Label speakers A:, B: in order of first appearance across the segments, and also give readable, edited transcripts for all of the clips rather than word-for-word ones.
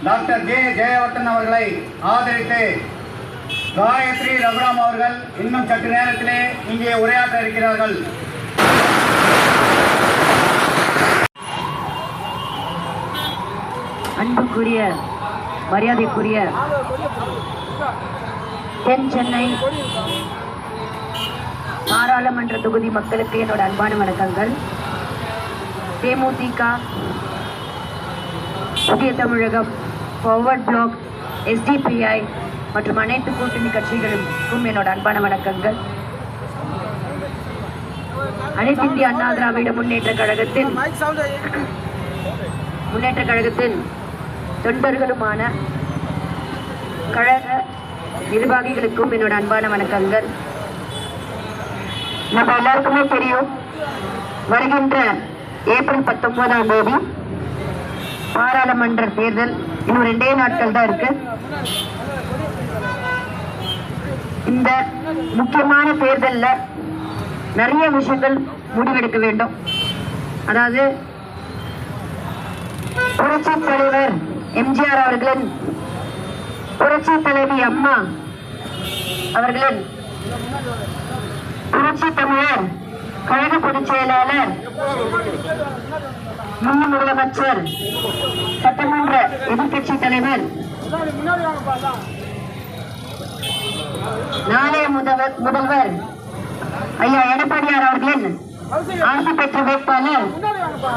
A: Doctor J Jayewardene அவர்களை ஆதரித்து காயத்ரி ரகுராம் அவர்கள் இன்னும் சற்று நேரத்திலே இங்கே உரையாற்ற இருக்கிறார்கள்.
B: அன்புக்குரிய மரியாதைக்குரிய தென் சென்னை நாடாளுமன்ற தொகுதி மக்களுக்கு என்னோட அன்பான வணக்கங்கள். தேமுதிக, புதிய தமிழகம், ஃபார்வர்ட் பிளாக், SDPI மற்றும் அனைத்து கூட்டணி கட்சிகளுக்கும் என்னோட அன்பான வணக்கங்கள். அனைத்து இந்திய அண்ணா திராவிட முன்னேற்ற கழகத்தின் தொண்டர்களுமான கழக நிர்வாகிகளுக்கும் என்னோட அன்பான வணக்கங்கள். நம்ம எல்லாருக்குமே தெரியும், வருகின்ற ஏப்ரல் 19ஆம் தேதி பாராளுமன்ற தேர்தல் இன்னும் 2 நாட்கள் தான் இருக்கு. இந்த முக்கியமான தேர்தலில் நிறைய விஷயங்கள் முடிவெடுக்க வேண்டும். அதாவது புரட்சி தலைவர் எம்ஜிஆர் அவர்களின், புரட்சி தலைவி அம்மா அவர்களின், புரட்சி தமிழர் கழக பொதுச் செயலாளர், முன்னாள் முதலமைச்சர், சட்டமன்ற எதிர்கட்சி தலைவர், நாளைய முதல்வர் ஐயா எடப்பாடியார் அவர்களின் ஆட்சி பெற்ற வேட்பாளர்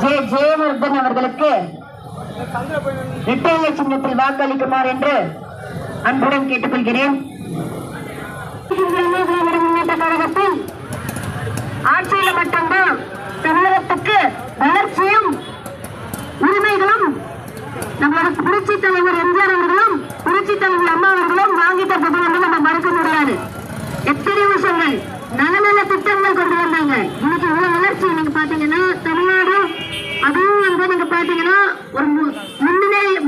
B: ஜே ஜெயவர்தன் அவர்களுக்கு இரட்டை இலை சின்னத்தில் வாக்களிக்குமாறு என்று அன்புடன் கேட்டுக்கொள்கிறேன். முன்னேற்ற கழகத்தில் ஆட்சியில மட்டும்தான் தமிழகத்துக்கு வளர்ச்சியும் உரிமைகளும் நம்மளோட புரட்சி தலைவர் எம்ஜிஆர் அவர்களும் புரட்சி தலைவர் அம்மா அவர்களும் வாங்கி தந்தது வந்து நம்ம மறுக்க முடியாது. எத்தனை விஷயங்கள் நல்ல திட்டங்கள் கொண்டு வந்தாங்க. இன்னைக்கு இவ்வளவு வளர்ச்சி நீங்க பாத்தீங்கன்னா தமிழ்நாடு, அதுவும் வந்து நீங்க பாத்தீங்கன்னா ஒரு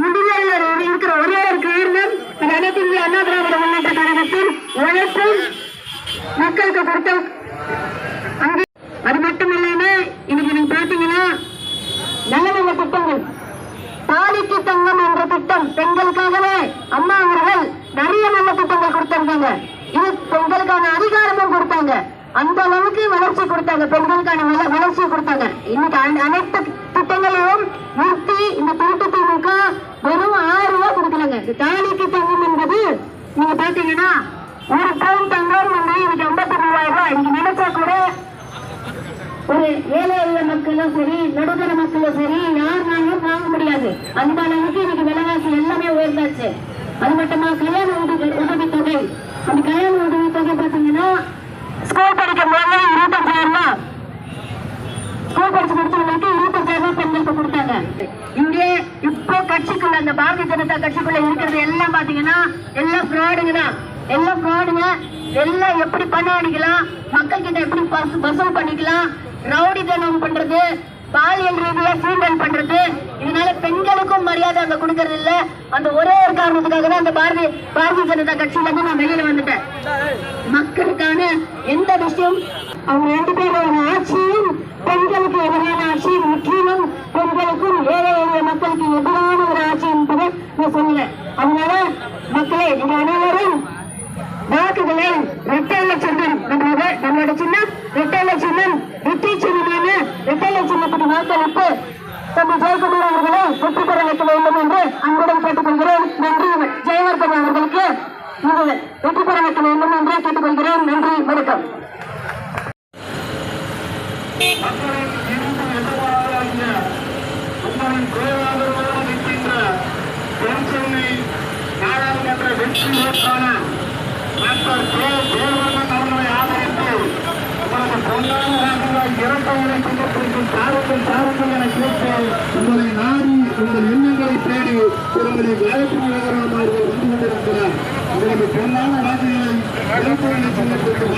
B: முன்னிலையில இருக்கிற ஒரே ஒரு காரணம் அனைத்து இந்திய அண்ணா திராவிட முன்னேற்ற கழகத்தில் உழைப்பும் மக்களுக்கு கொடுத்த. அது மட்டும் இல்லாம இன்னைக்கு நீங்க பாத்தீங்கன்னா நல்ல திட்டங்கள், தாலிக்கு தங்கம் என்ற திட்டம் பெண்களுக்காகவே அம்மா அவர்கள் நிறைய நல்ல திட்டங்கள் கொடுத்திருந்தாங்க. இது பெண்களுக்கான அதிகாரமும் கொடுத்தாங்க. அந்த அளவுக்கு வளர்ச்சி கொடுத்தாங்க, பெண்களுக்கான வளர்ச்சி கொடுத்தாங்க. இன்னைக்கு அனைத்து திட்டங்களையும் நிறுத்தி இந்த கூட்டு திமுக வெறும் 6 ரூபாய் கொடுக்கலாங்க. தாலிக்கு தங்கம் என்பது நீங்க பாத்தீங்கன்னா ஒரு பவுன் தங்கம் வந்து இன்னைக்கு 52,000 ரூபாய். இன்னைக்கு நினைச்சா கூட ஒரு ஏழை எளிய மக்களும் சரி, நடுத்தர மக்களும் சரி, யாருனாலும் வாங்க முடியாது. அந்த அளவுக்கு இன்னைக்கு விலைவாசி எல்லாமே உயர்ந்தாச்சு. அது மட்டுமா கல்யாண உதவித்தொகை, அந்த கல்யாண உதவித்தொகை பாத்தீங்கன்னா ஸ்கூல் படிக்கும் போது 25,000 ரூபாய், ஸ்கூல் படிச்சு முடிச்சவங்களுக்கு 25,000 ரூபாய் பெண்களுக்கு கொடுத்தாங்க. இங்கே இப்போ கட்சிக்குள்ள, அந்த பாரதிய ஜனதா கட்சிக்குள்ள இருக்கிறது எல்லாம் பாத்தீங்கன்னா எல்லாம் ஃப்ராடுங்க தான். எல்லாம் ஃப்ராடுங்க. எல்லாம் எப்படி பண அடிக்கலாம், மக்கள் கிட்ட எப்படி வசூல் பண்ணிக்கலாம், ரவுடித்தனம் பண்றது, பாலியல் ரீதியா சீண்டல் பண்றது. இதனால பெண்களுக்கும் மரியாதை அங்க கொடுக்கறது இல்ல. அந்த ஒரே ஒரு காரணத்துக்காக தான் அந்த பாரதிய ஜனதா கட்சியில இருந்து நான் வெளியில வந்துட்டேன். மக்களுக்கான எந்த விஷயம், அவங்க 2 பேரோட ஆட்சியும் பெண்களுக்கு எதிரான ஆட்சி, முற்றிலும் பெண்களுக்கும் ஏழை எளிய மக்களுக்கு எதிரான ஒரு ஆட்சி என்பதை நான் சொல்லுவேன். அதனால மக்களே, நீங்க அனைவரும் வாக்குகளை இரட்டை இலை சின்னம், நம்மளோட சின்னம் இரட்டை இலை சின்னம், வெற்றி சின்னமான இரட்டை இலை சின்னத்துக்கு வாக்களிப்பு தம்பி ஜெயக்குமார் அவர்களை வெற்றி பெற வைக்க வேண்டும் என்று அன்புடன் கேட்டுக்கொள்கிறேன். நன்றி. ஜெயவர்தன் அவர்களுக்கு வெற்றி பெற வைக்க வேண்டும் என்று கேட்டுக்கொள்கிறேன். நன்றி, வணக்கம்.
A: நாடாளுமன்ற வெற்றி வேட்பாளர் டாக்டர் ஜே ஜெயவர்தன் அவர்களை ஆதரித்து இரட்டைகளை கொண்டிருக்கும் சாரத்தில் சாரத்தில் என கேட்டு உங்களை நாடி உங்கள் எண்ணங்களை தேடி திருமதி காயத்ரி நகரம் அவர்கள் வந்து கொண்டிருக்கிறார். உங்களுக்கு பொன்னான வாக்குகளை இரட்டைகளை கொண்டிருக்கும்